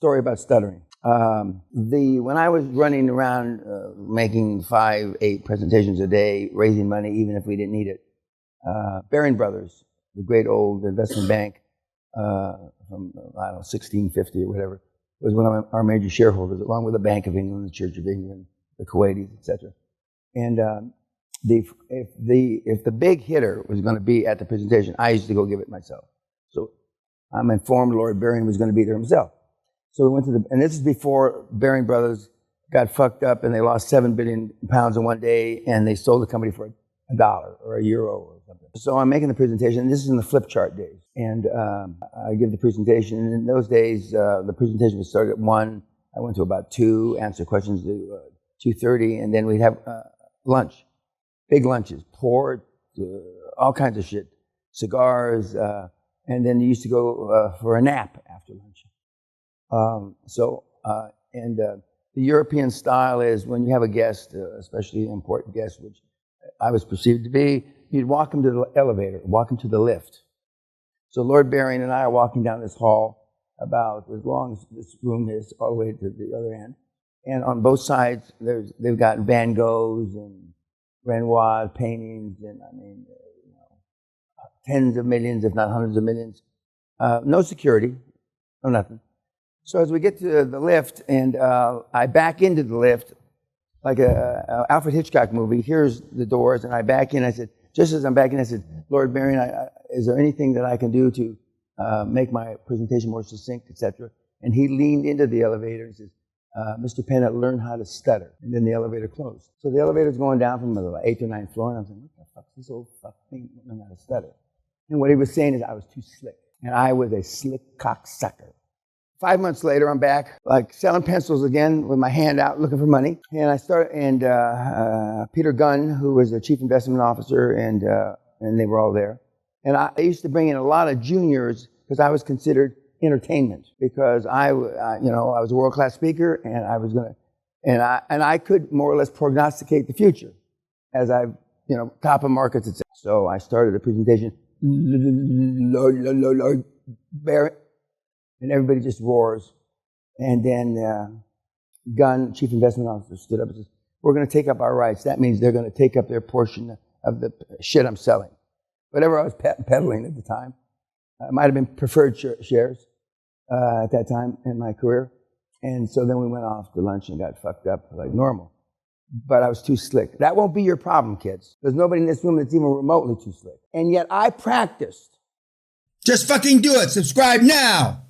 story about stuttering. When I was running around making 5-8 presentations a day, raising money even if we didn't need it, Baring Brothers, the great old investment bank from, 1650 or whatever, was one of our major shareholders, along with the Bank of England, the Church of England, the Kuwaitis, etc. And if the big hitter was going to be at the presentation, I used to go give it myself. So I'm informed Lord Baring was going to be there himself. So we went to and this is before Baring Brothers got fucked up and they lost 7 billion pounds in one day and they sold the company for $1 or €1 or something. So I'm making the presentation, and this is in the flip chart days. And I give the presentation, and in those days, the presentation would start at 1. I went to about 2, answer questions to 2:30, and then we'd have lunch, big lunches, pork, all kinds of shit, cigars, and then you used to go for a nap after lunch. The European style is when you have a guest, especially an important guest, which I was perceived to be, you'd walk him to the elevator, walk him to the lift. So Lord Baring and I are walking down this hall about as long as this room is, all the way to the other end. And on both sides, they've got Van Goghs and Renoir paintings, and tens of millions, if not hundreds of millions. No security, no nothing. So as we get to the lift, and I back into the lift, like a Alfred Hitchcock movie, here's the doors, and I back in. I said, just as I'm backing, I said, Lord Baring, is there anything that I can do to make my presentation more succinct, etc.? And he leaned into the elevator and says, Mr. Peña, learn how to stutter. And then the elevator closed. So the elevator's going down from the 8th or 9th floor, and I'm saying, what the fuck's this old fuck thing learn how to stutter? And what he was saying is I was too slick. And I was a slick cocksucker. 5 months later, I'm back, like selling pencils again with my hand out, looking for money. And I started, and Peter Gunn, who was the chief investment officer, and they were all there. And I used to bring in a lot of juniors because I was considered entertainment, because I was a world-class speaker, and I was gonna, and I could more or less prognosticate the future as I, top of markets, etc. So I started a presentation, Lord Baring. And everybody just roars. And then Gunn, chief investment officer, stood up and says, we're going to take up our rights. That means they're going to take up their portion of the shit I'm selling. Whatever I was peddling at the time. It might have been preferred shares at that time in my career. And so then we went off to lunch and got fucked up like normal. But I was too slick. That won't be your problem, kids. There's nobody in this room that's even remotely too slick. And yet I practiced. Just fucking do it. Subscribe now.